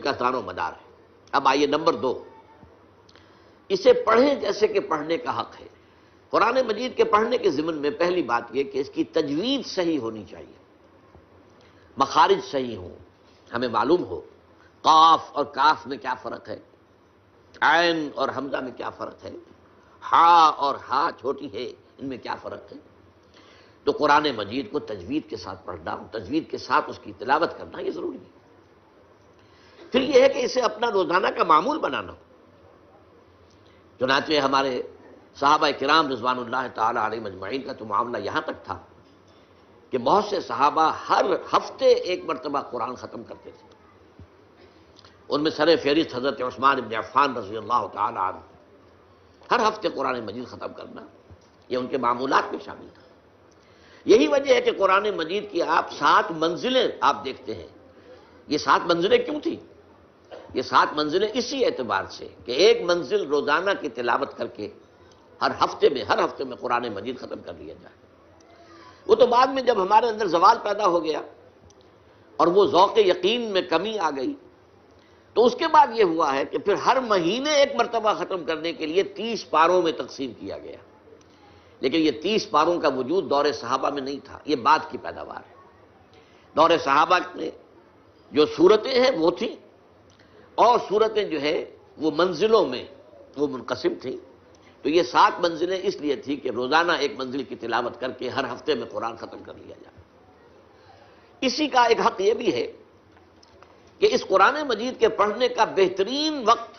کا دار و مدار ہے۔ اب آئیے نمبر 2، اسے پڑھیں جیسے کہ پڑھنے کا حق ہے۔ قرآن مجید کے پڑھنے کے ضمن میں پہلی بات یہ کہ اس کی تجوید صحیح ہونی چاہیے، مخارج صحیح ہوں، ہمیں معلوم ہو قاف اور کاف میں کیا فرق ہے، عین اور حمزہ میں کیا فرق ہے، ہا اور ہا چھوٹی ہے ان میں کیا فرق ہے۔ تو قرآن مجید کو تجوید کے ساتھ پڑھنا، تجوید کے ساتھ اس کی تلاوت کرنا یہ ضروری ہے۔ پھر یہ ہے کہ اسے اپنا روزانہ کا معمول بنانا۔ چنانچہ ہمارے صحابہ کرام رضوان اللہ تعالی علیہم اجمعین کا تو معاملہ یہاں تک تھا کہ بہت سے صحابہ ہر ہفتے ایک مرتبہ قرآن ختم کرتے تھے۔ ان میں سر فہرست حضرت عثمان بن عفان رضی اللہ تعالی عنہ، ہر ہفتے قرآن مجید ختم کرنا یہ ان کے معمولات میں شامل تھا۔ یہی وجہ ہے کہ قرآن مجید کی آپ 7 منزلیں آپ دیکھتے ہیں۔ یہ 7 منزلیں کیوں تھیں؟ یہ 7 منزلیں اسی اعتبار سے کہ ایک منزل روزانہ کی تلاوت کر کے ہر ہفتے میں قرآن مجید ختم کر لیا جائے۔ وہ تو بعد میں جب ہمارے اندر زوال پیدا ہو گیا اور وہ ذوق یقین میں کمی آ گئی تو اس کے بعد یہ ہوا ہے کہ پھر ہر مہینے ایک مرتبہ ختم کرنے کے لیے 30 پاروں میں تقسیم کیا گیا۔ لیکن یہ 30 پاروں کا وجود دور صحابہ میں نہیں تھا، یہ بعد کی پیداوار ہے۔ دور صحابہ میں جو صورتیں ہیں وہ تھیں، اور صورتیں جو ہے وہ منزلوں میں وہ منقسم تھیں۔ تو یہ 7 منزلیں اس لیے تھی کہ روزانہ ایک منزل کی تلاوت کر کے ہر ہفتے میں قرآن ختم کر لیا جائے۔ اسی کا ایک حق یہ بھی ہے کہ اس قرآن مجید کے پڑھنے کا بہترین وقت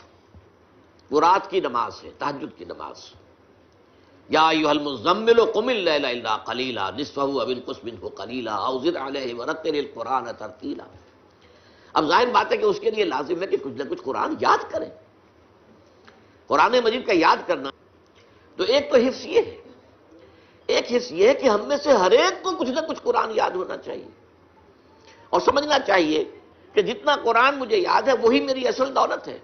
وہ رات کی نماز ہے، تہجد کی نماز۔ یا ایھا المزمل قم اللیل الا قلیلا نصفہ او انقص منہ قلیلا او زد علیہ ورتل القرآن ترتیلا۔ اب ظاہر بات ہے کہ اس کے لیے لازم ہے کہ کچھ نہ کچھ قرآن یاد کریں۔ قرآن مجید کا یاد کرنا تو ایک تو حفظ یہ ہے، ایک حفظ یہ ہے کہ ہم میں سے ہر ایک کو کچھ نہ کچھ قرآن یاد ہونا چاہیے، اور سمجھنا چاہیے کہ جتنا قرآن مجھے یاد ہے وہی میری اصل دولت ہے۔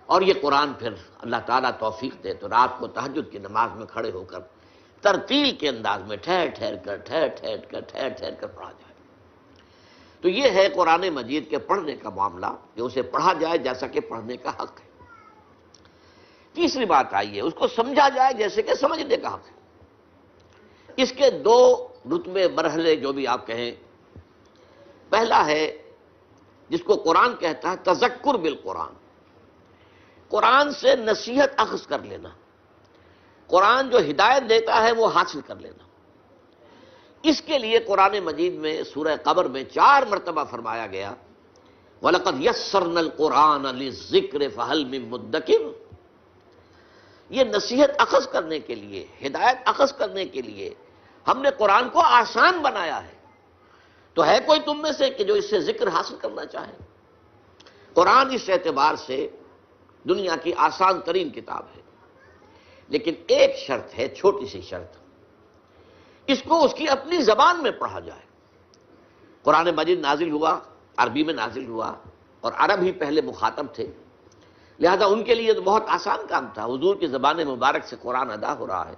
اور یہ قرآن پھر اللہ تعالیٰ توفیق دے تو رات کو تہجد کی نماز میں کھڑے ہو کر ترتیل کے انداز میں ٹھہر ٹھہر کر پڑھا جائے۔ تو یہ ہے قرآن مجید کے پڑھنے کا معاملہ کہ اسے پڑھا جائے جیسا کہ پڑھنے کا حق ہے۔ تیسری بات آئی ہے اس کو سمجھا جائے جیسے کہ سمجھنے کا حق ہے۔ اس کے 2 رتبے مرحلے جو بھی آپ کہیں، پہلا ہے جس کو قرآن کہتا ہے تذکر بالقرآن، قرآن سے نصیحت اخذ کر لینا، قرآن جو ہدایت دیتا ہے وہ حاصل کر لینا۔ اس کے لیے قرآن مجید میں سورہ قمر میں 4 مرتبہ فرمایا گیا وَلَقَدْ يَسَّرْنَا الْقُرْآنَ لِلذِّكْرِ فَهَلْ مِن مُدَّكِرٍ۔ یہ نصیحت اخذ کرنے کے لیے، ہدایت اخذ کرنے کے لیے ہم نے قرآن کو آسان بنایا ہے۔ تو ہے کوئی تم میں سے کہ جو اس سے ذکر حاصل کرنا چاہے؟ قرآن اس اعتبار سے دنیا کی آسان ترین کتاب ہے، لیکن ایک شرط ہے، چھوٹی سی شرط، اس کو اس کی اپنی زبان میں پڑھا جائے۔ قرآن مجید نازل ہوا، عربی میں نازل ہوا، اور عرب ہی پہلے مخاطب تھے، لہذا ان کے لیے تو بہت آسان کام تھا۔ حضور کی زبان مبارک سے قرآن ادا ہو رہا ہے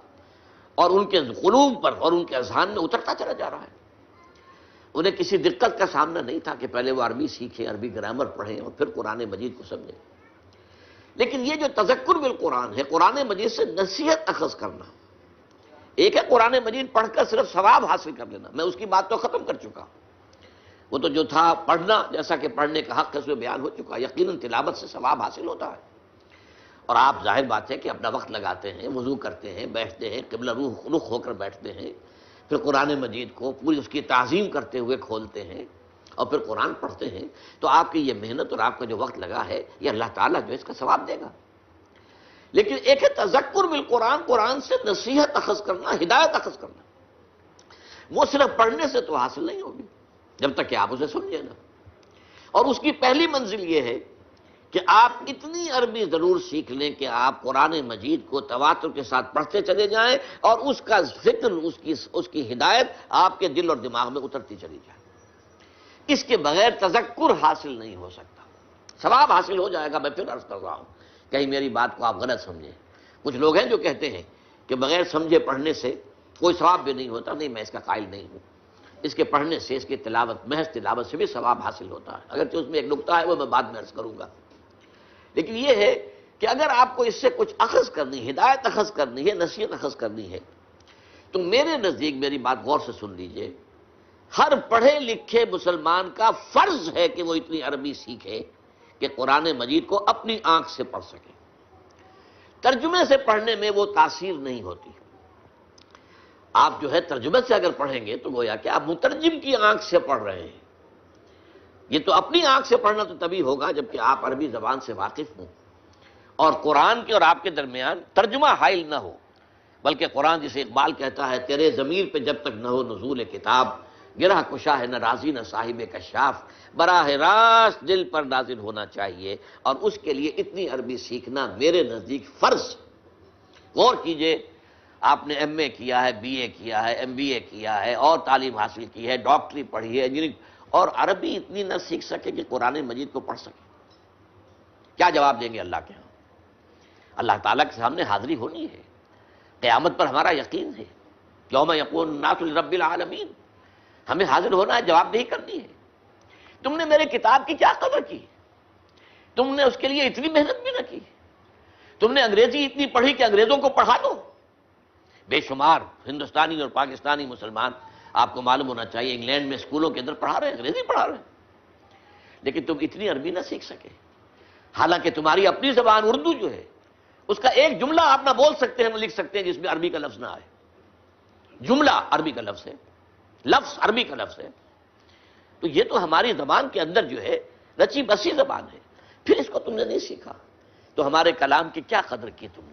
اور ان کے قلوب پر اور ان کے اذہان میں اترتا چلا جا رہا ہے۔ انہیں کسی دقت کا سامنا نہیں تھا کہ پہلے وہ عربی سیکھیں، عربی گرامر پڑھیں اور پھر قرآن مجید کو سمجھیں۔ لیکن یہ جو تذکر بالقرآن ہے، قرآن مجید سے نصیحت اخذ کرنا، ایک ہے قرآن مجید پڑھ کر صرف ثواب حاصل کر لینا، میں اس کی بات تو ختم کر چکا، وہ تو جو تھا پڑھنا جیسا کہ پڑھنے کا حق ہے اس میں بیان ہو چکا۔ یقیناً تلاوت سے ثواب حاصل ہوتا ہے، اور آپ ظاہر بات ہے کہ اپنا وقت لگاتے ہیں، وضو کرتے ہیں، بیٹھتے ہیں، قبلہ رخ ہو کر بیٹھتے ہیں، پھر قرآن مجید کو پوری اس کی تعظیم کرتے ہوئے کھولتے ہیں اور پھر قرآن پڑھتے ہیں، تو آپ کی یہ محنت اور آپ کا جو وقت لگا ہے یہ اللہ تعالیٰ جو اس کا ثواب دے گا۔ لیکن ایک ہے تذکر بالقرآن، قرآن سے نصیحت اخذ کرنا، ہدایت اخذ کرنا، وہ صرف پڑھنے سے تو حاصل نہیں ہوگی جب تک کہ آپ اسے سمجھیں نا۔ اور اس کی پہلی منزل یہ ہے کہ آپ اتنی عربی ضرور سیکھ لیں کہ آپ قرآن مجید کو تواتر کے ساتھ پڑھتے چلے جائیں اور اس کا ذکر، اس کی ہدایت آپ کے دل اور دماغ میں اترتی چلی جائے۔ اس کے بغیر تذکر حاصل نہیں ہو سکتا۔ ثواب حاصل ہو جائے گا، میں پھر عرض کر رہا ہوں، کہیں میری بات کو آپ غلط سمجھیں۔ کچھ لوگ ہیں جو کہتے ہیں کہ بغیر سمجھے پڑھنے سے کوئی ثواب بھی نہیں ہوتا، نہیں، میں اس کا قائل نہیں ہوں۔ اس کے پڑھنے سے، اس کی تلاوت، محض تلاوت سے بھی ثواب حاصل ہوتا ہے، اگرچہ اس میں ایک نقطہ ہے وہ میں بعد میں عرض کروں گا۔ لیکن یہ ہے کہ اگر آپ کو اس سے کچھ اخذ کرنی ہے، ہدایت اخذ کرنی ہے، نصیحت اخذ کرنی ہے، تو میرے نزدیک میری بات غور سے سن لیجئے، ہر پڑھے لکھے مسلمان کا فرض ہے کہ وہ اتنی عربی سیکھے کہ قرآن مجید کو اپنی آنکھ سے پڑھ سکے۔ ترجمے سے پڑھنے میں وہ تاثیر نہیں ہوتی۔ آپ جو ہے ترجمے سے اگر پڑھیں گے تو گویا کہ آپ مترجم کی آنکھ سے پڑھ رہے ہیں۔ یہ تو اپنی آنکھ سے پڑھنا تو تبھی ہوگا جبکہ آپ عربی زبان سے واقف ہوں اور قرآن کے اور آپ کے درمیان ترجمہ حائل نہ ہو، بلکہ قرآن جسے اقبال کہتا ہے، تیرے ضمیر پہ جب تک نہ ہو نزول کتاب، گرہ کشا ہے نہ رازی نہ صاحب کشاف، براہ راست دل پر نازل ہونا چاہیے، اور اس کے لیے اتنی عربی سیکھنا میرے نزدیک فرض۔ غور کیجئے، آپ نے ایم اے کیا ہے، بی اے کیا ہے، ایم بی اے کیا ہے اور تعلیم حاصل کی ہے، ڈاکٹری پڑھی ہے، انجینئرنگ، اور عربی اتنی نہ سیکھ سکے کہ قرآن مجید کو پڑھ سکے، کیا جواب دیں گے اللہ کے ہاں؟ اللہ تعالیٰ کے سامنے حاضری ہونی ہے، قیامت پر ہمارا یقین ہے، یوم یقول الناس لرب العالمین، ہمیں حاضر ہونا ہے، جواب دہی کرنی ہے۔ تم نے میرے کتاب کی کیا قدر کی؟ تم نے اس کے لیے اتنی محنت بھی نہ کی، تم نے انگریزی اتنی پڑھی کہ انگریزوں کو پڑھا دو۔ بے شمار ہندوستانی اور پاکستانی مسلمان، آپ کو معلوم ہونا چاہیے، انگلینڈ میں اسکولوں کے اندر پڑھا رہے ہیں، انگریزی پڑھا رہے ہیں، لیکن تم اتنی عربی نہ سیکھ سکے، حالانکہ تمہاری اپنی زبان اردو جو ہے اس کا ایک جملہ آپ نہ بول سکتے ہیں، نہ لکھ سکتے ہیں جس میں عربی کا لفظ نہ آئے۔ جملہ عربی کا لفظ ہے، لفظ عربی کا لفظ ہے، تو یہ تو ہماری زبان کے اندر جو ہے رچی بسی زبان ہے، پھر اس کو تم نے نہیں سیکھا تو ہمارے کلام کی کیا قدر کی تم نے؟